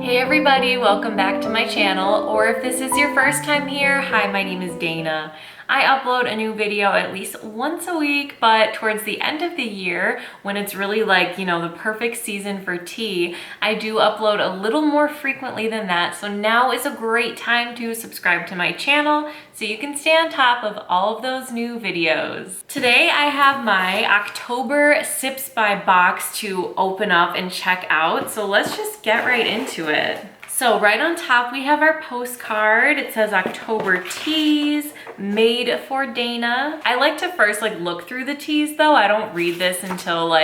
Hey everybody, welcome back to my channel, or if this is your first time here, hi, my name is Dana. I upload a new video at least once a week, but towards the end of the year, when it's really like, the perfect season for tea, I do upload a little more frequently than that. So now is a great time to subscribe to my channel so you can stay on top of all of those new videos. Today I have my October Sips by box to open up and check out. So let's just get right into it. So right on top we have our postcard. It says October teas made for Dana. I like to first look through the teas though. I don't read this until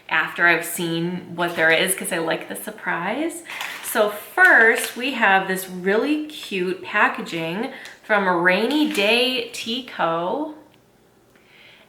after I've seen what there is because I like the surprise. So first we have this really cute packaging from Rainy Day Tea Co.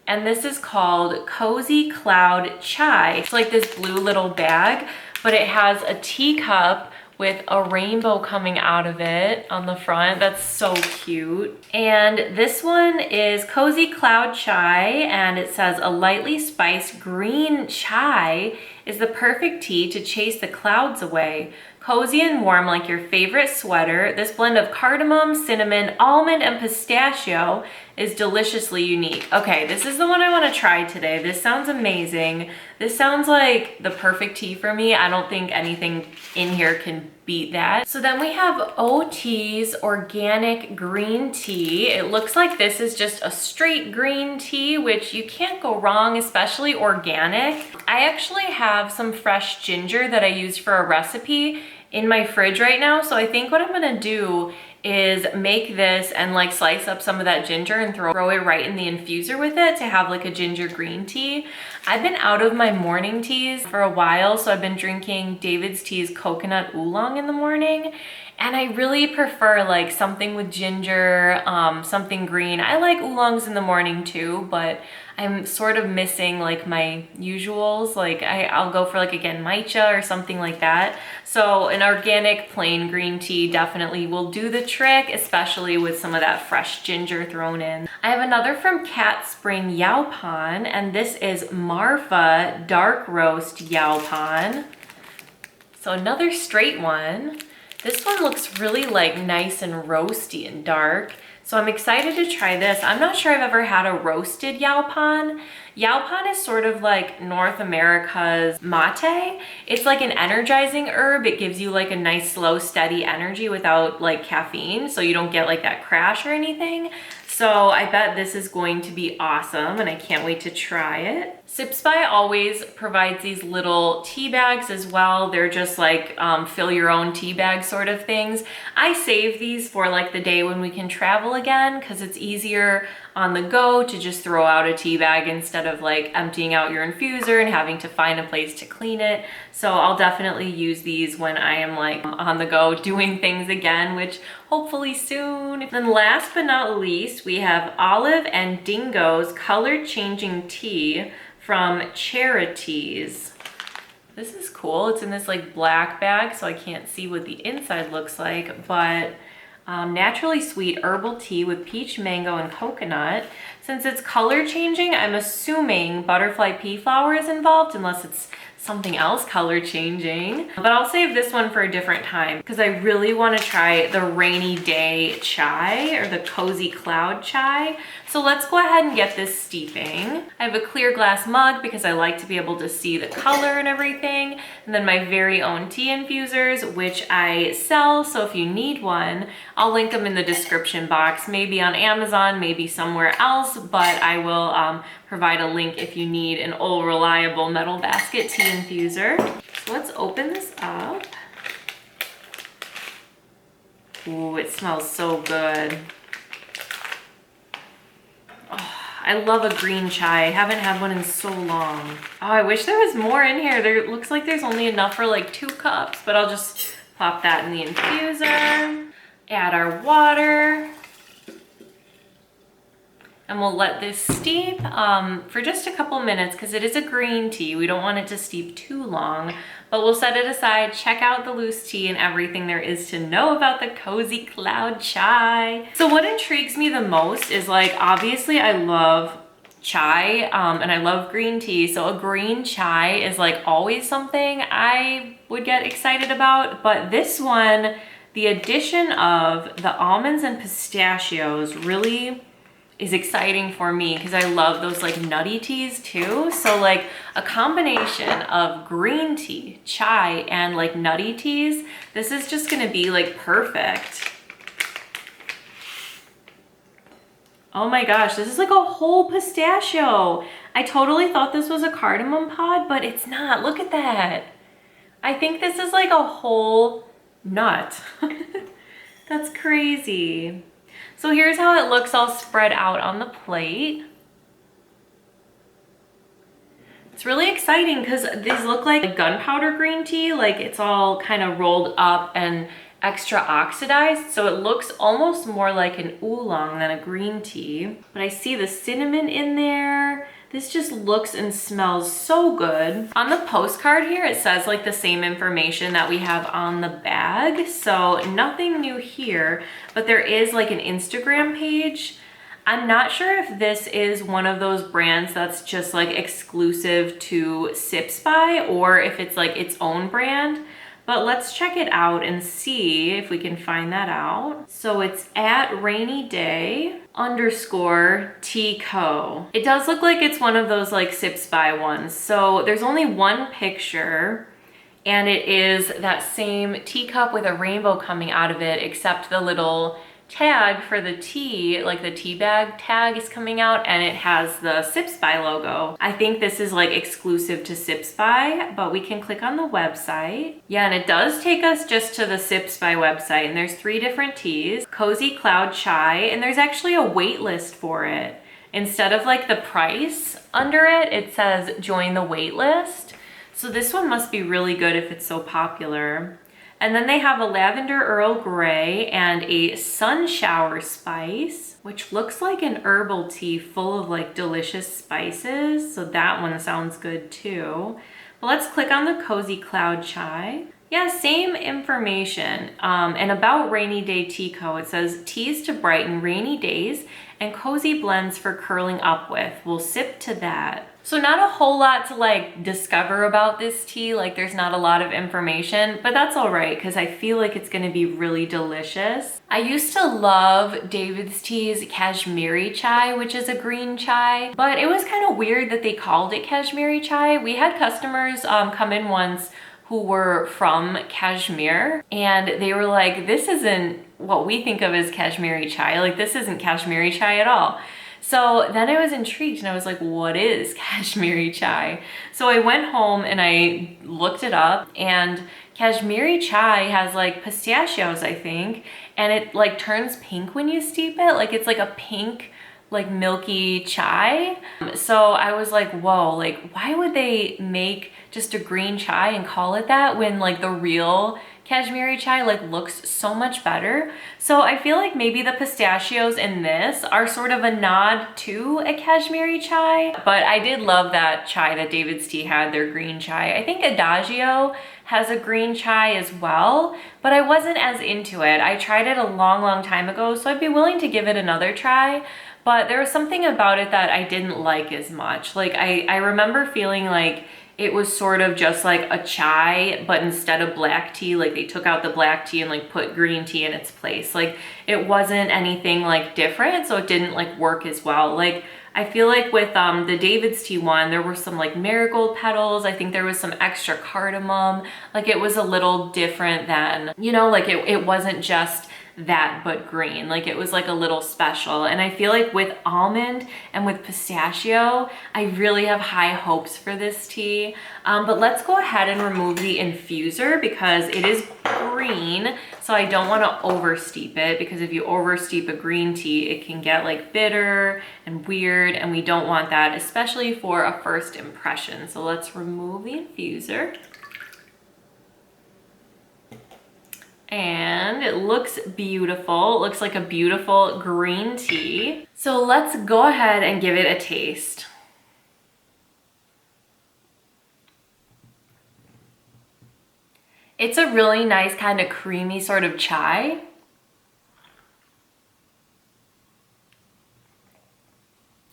And this is called Cozy Cloud Chai. It's like this blue little bag, but it has a teacup with a rainbow coming out of it on the front. That's so cute. And this one is Cozy Cloud Chai, and it says a lightly spiced green chai is the perfect tea to chase the clouds away. Cozy and warm like your favorite sweater, this blend of cardamom, cinnamon, almond, and pistachio is deliciously unique. Okay, this is the one I want to try today. This sounds amazing. This sounds like the perfect tea for me. I don't think anything in here can beat that. So then we have OT's Organic Green Tea. It looks like this is just a straight green tea, which you can't go wrong, especially organic. I actually have some fresh ginger that I used for a recipe in my fridge right now. So I think what I'm gonna do is make this and slice up some of that ginger and throw it right in the infuser with it to have a ginger green tea. I've been out of my morning teas for a while, so I've been drinking David's Tea's coconut oolong in the morning. And I really prefer something with ginger, something green. I like oolongs in the morning too, but I'm sort of missing my usuals. I'll go for again, matcha or something like that. So an organic plain green tea definitely will do the trick, especially with some of that fresh ginger thrown in. I have another from Cat Spring Yaopan, and this is Marfa Dark Roast Yaopan. So another straight one. This one looks really nice and roasty and dark. So I'm excited to try this. I'm not sure I've ever had a roasted Yaopan. Yaopan is sort of North America's mate. It's an energizing herb. It gives you a nice slow steady energy without caffeine, so you don't get that crash or anything. So I bet this is going to be awesome and I can't wait to try it. Sips by always provides these little tea bags as well. They're just fill your own tea bag sort of things. I save these for the day when we can travel again because it's easier on the go to just throw out a tea bag instead of emptying out your infuser and having to find a place to clean it. So I'll definitely use these when I am on the go doing things again, which hopefully soon. And then last but not least, we have Olive and Dingo's Color Changing Tea from Charities. This is cool. It's in this black bag, so I can't see what the inside looks like, but naturally sweet herbal tea with peach, mango, and coconut. Since it's color changing, I'm assuming butterfly pea flower is involved, unless it's something else color changing. But I'll save this one for a different time because I really want to try the Rainy Day Chai or the Cozy Cloud Chai. So let's go ahead and get this steeping. I have a clear glass mug because I like to be able to see the color and everything. And then my very own tea infusers, which I sell. So if you need one, I'll link them in the description box, maybe on Amazon, maybe somewhere else, but I will provide a link if you need an old reliable metal basket tea infuser. So let's open this up. Ooh, it smells so good. Oh, I love a green chai. I haven't had one in so long. Oh, I wish there was more in here. There looks like there's only enough for 2 cups, but I'll just pop that in the infuser. Add our water. And we'll let this steep for just a couple minutes because it is a green tea. We don't want it to steep too long, but we'll set it aside, check out the loose tea and everything there is to know about the Cozy Cloud Chai. So what intrigues me the most is obviously I love chai, and I love green tea, so a green chai is like always something I would get excited about. But this one, the addition of the almonds and pistachios really is exciting for me because I love those like nutty teas too. So like a combination of green tea, chai, and like nutty teas, this is just gonna be like perfect. Oh my gosh, this is like a whole pistachio. I totally thought this was a cardamom pod, but it's not. Look at that. I think this is like a whole nut. That's crazy. So here's how it looks all spread out on the plate. It's really exciting because these look like gunpowder green tea, like it's all kind of rolled up and extra oxidized, so it looks almost more like an oolong than a green tea. But I see the cinnamon in there. This just looks and smells so good. On the postcard here, it says like the same information that we have on the bag, so nothing new here, but there is like an Instagram page. I'm not sure if this is one of those brands that's just like exclusive to Sips By or if it's like its own brand. But let's check it out and see if we can find that out. So it's at rainy day _ tea co. It does look like it's one of those like Sips By ones. So there's only one picture and it is that same teacup with a rainbow coming out of it, except the little tag for the tea, like the tea bag tag is coming out and it has the Sips By logo. I think this is like exclusive to Sips By, but we can click on the website. Yeah, and it does take us just to the Sips By website, and there's 3 different teas. Cozy Cloud Chai, and there's actually a wait list for it. Instead of like the price under it, it says join the wait list. So this one must be really good if it's so popular. And then they have a lavender Earl Grey and a sun shower spice, which looks like an herbal tea full of like delicious spices. So that one sounds good too. But let's click on the Cozy Cloud Chai. Yeah, same information. And about Rainy Day Tea Co. It says teas to brighten rainy days and cozy blends for curling up with. We'll sip to that. So not a whole lot to like discover about this tea, like there's not a lot of information, but that's all right because I feel like it's gonna be really delicious. I used to love David's Tea's Kashmiri chai, which is a green chai, but it was kind of weird that they called it Kashmiri chai. We had customers come in once who were from Kashmir and they were like, this isn't what we think of as Kashmiri chai, like this isn't Kashmiri chai at all. So then I was intrigued and I was like, what is Kashmiri chai? So I went home and I looked it up, and Kashmiri chai has like pistachios, I think, and it like turns pink when you steep it. Like it's like a pink, like milky chai. So I was like, whoa, like why would they make just a green chai and call it that when like the real Kashmiri chai like looks so much better? So I feel like maybe the pistachios in this are sort of a nod to a Kashmiri chai, but I did love that chai that David's Tea had, their green chai. I think Adagio has a green chai as well, but I wasn't as into it. I tried it a long time ago, so I'd be willing to give it another try, but there was something about it that I didn't like as much. Like I remember feeling like it was sort of just like a chai, but instead of black tea, like they took out the black tea and like put green tea in its place. Like it wasn't anything like different, so it didn't like work as well. Like I feel like with the David's Tea one, there were some like marigold petals. I think there was some extra cardamom. Like it was a little different than, you know, like it wasn't just that but green. Like it was like a little special. And I feel like with almond and with pistachio, I really have high hopes for this tea. But let's go ahead and remove the infuser because it is green, so I don't want to oversteep it, because if you oversteep a green tea, it can get like bitter and weird, and we don't want that, especially for a first impression. So let's remove the infuser. And it looks beautiful. It looks like a beautiful green tea. So let's go ahead and give it a taste. It's a really nice kind of creamy sort of chai.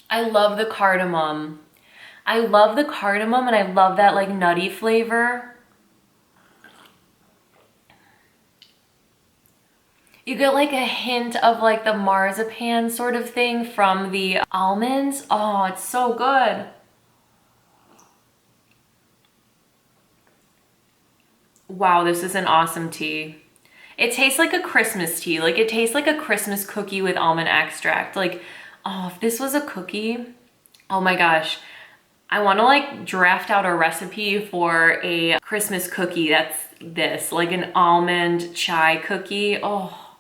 I I love the cardamom. I love the cardamom and I love that like nutty flavor. You get like a hint of like the marzipan sort of thing from the almonds. Oh, it's so good. Wow, this is an awesome tea. It tastes like a Christmas tea. Like it tastes like a Christmas cookie with almond extract. Like, oh, if this was a cookie, oh my gosh. I want to like draft out a recipe for a Christmas cookie that's this, like an almond chai cookie. Oh,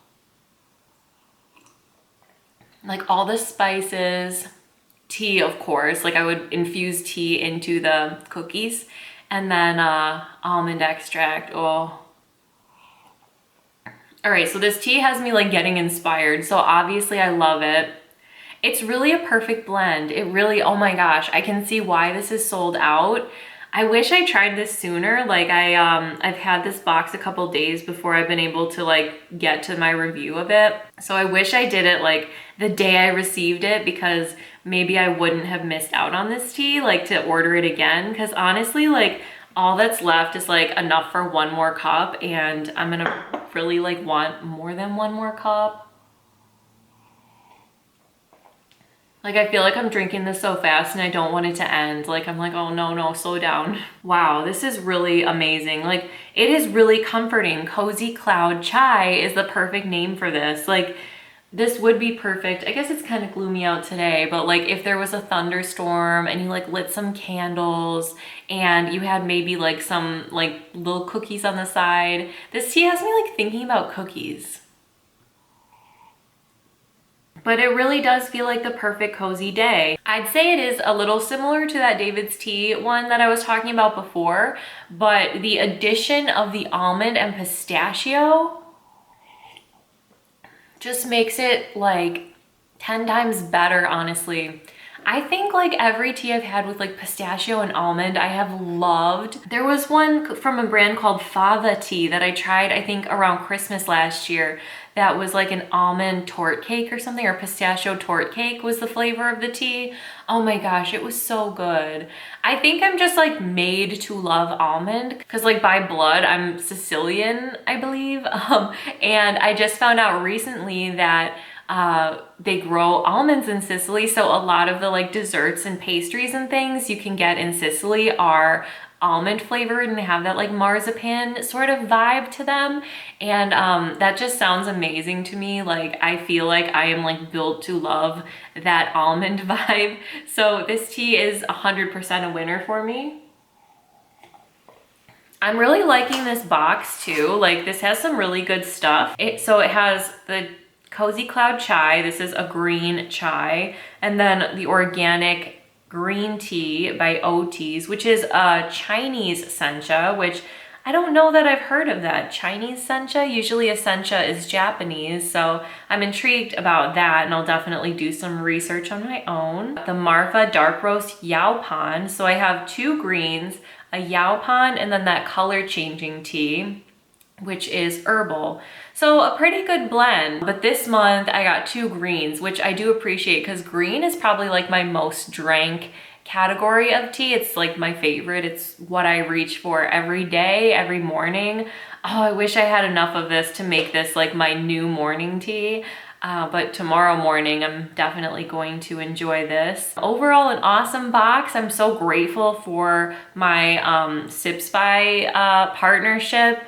like all the spices, tea, of course. Like I would infuse tea into the cookies and then almond extract. Oh. All right, so this tea has me like getting inspired. So obviously I love it. It's really a perfect blend. It really, oh my gosh, I can see why this is sold out. I wish I tried this sooner. Like I've had this box a couple days before I've been able to like get to my review of it. So I wish I did it like the day I received it, because maybe I wouldn't have missed out on this tea, like to order it again. Cause honestly, like all that's left is like enough for one more cup, and I'm gonna really like want more than one more cup. Like I feel like I'm drinking this so fast and I don't want it to end. Like I'm like, oh no, slow down. Wow, this is really amazing. Like it is really comforting. Cozy Cloud Chai is the perfect name for this. Like this would be perfect. I guess it's kind of gloomy out today, but like if there was a thunderstorm and you like lit some candles and you had maybe like some like little cookies on the side. This tea has me like thinking about cookies. But it really does feel like the perfect cozy day. I'd say it is a little similar to that David's Tea one that I was talking about before, but the addition of the almond and pistachio just makes it like 10 times better, honestly. I think like every tea I've had with like pistachio and almond, I have loved. There was one from a brand called Fava Tea that I tried, I think around Christmas last year. That was like an almond torte cake or something, or pistachio torte cake was the flavor of the tea. Oh my gosh, it was so good. I think I'm just like made to love almond because like by blood, I'm Sicilian, I believe. And I just found out recently that they grow almonds in Sicily. So a lot of the like desserts and pastries and things you can get in Sicily are almond flavored and have that like marzipan sort of vibe to them. And that just sounds amazing to me. Like I feel like I am like built to love that almond vibe. So this tea is 100% a winner for me. I'm really liking this box too. Like this has some really good stuff. So it has the Cozy Cloud Chai. This is a green chai. And then the organic green tea by Otis, which is a Chinese sencha, which I don't know that I've heard of that. Chinese sencha? Usually a sencha is Japanese, so I'm intrigued about that, and I'll definitely do some research on my own. The Marfa dark roast yao pan. So I have 2 greens, a yao pan, and then that color changing tea, which is herbal. So a pretty good blend. But this month I got 2 greens, which I do appreciate because green is probably like my most drank category of tea. It's like my favorite. It's what I reach for every day, every morning. Oh, I wish I had enough of this to make this like my new morning tea. But tomorrow morning, I'm definitely going to enjoy this. Overall, an awesome box. I'm so grateful for my Sips by partnership.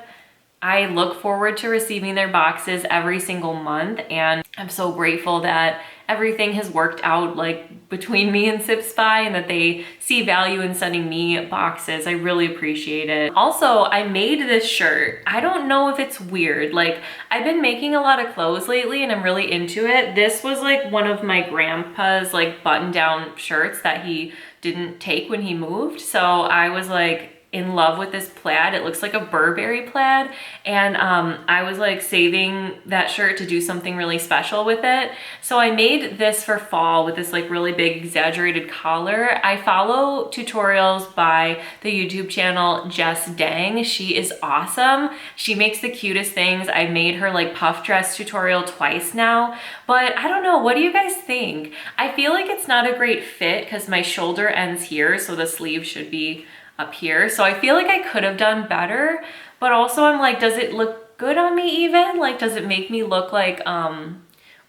I look forward to receiving their boxes every single month, and I'm so grateful that everything has worked out like between me and Sips by, and that they see value in sending me boxes. I really appreciate it. Also, I made this shirt. I don't know if it's weird. Like I've been making a lot of clothes lately and I'm really into it. This was like one of my grandpa's like button down shirts that he didn't take when he moved. So I was like, in love with this plaid. It looks like a Burberry plaid, and I was like saving that shirt to do something really special with it. So I made this for fall with this like really big exaggerated collar. I follow tutorials by the YouTube channel Jess Dang. She is awesome. She makes the cutest things. I made her like puff dress tutorial twice now, but I don't know, what do you guys think? I feel like it's not a great fit because my shoulder ends here, so the sleeve should be up here. So I feel like I could have done better, but also I'm like, does it look good on me even? Like, does it make me look like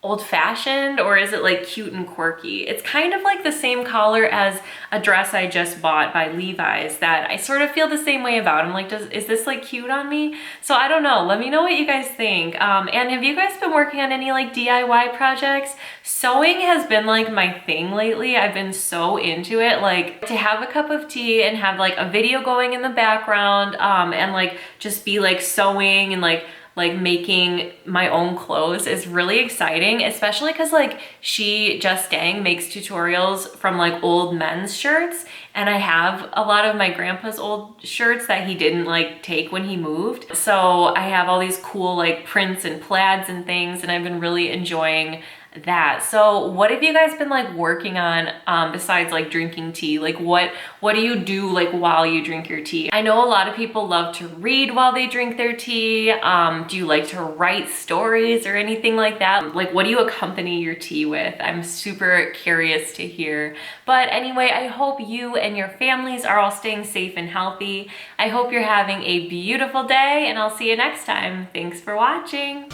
old-fashioned, or is it like cute and quirky? It's kind of like the same collar as a dress I just bought by Levi's that I sort of feel the same way about. I'm like, is this like cute on me? So I don't know. Let me know what you guys think. And have you guys been working on any like DIY projects? Sewing has been like my thing lately. I've been so into it. Like, to have a cup of tea and have like a video going in the background, and like just be like sewing and like making my own clothes is really exciting, especially because like Jess Dang makes tutorials from like old men's shirts, and I have a lot of my grandpa's old shirts that he didn't like take when he moved. So I have all these cool like prints and plaids and things, and I've been really enjoying that. So what have you guys been like working on besides like drinking tea? Like what do you do like while you drink your tea? I know a lot of people love to read while they drink their tea. Do you like to write stories or anything like that? Like, what do you accompany your tea with? I'm super curious to hear. But anyway, I hope you and your families are all staying safe and healthy. I hope you're having a beautiful day, and I'll see you next time. Thanks for watching.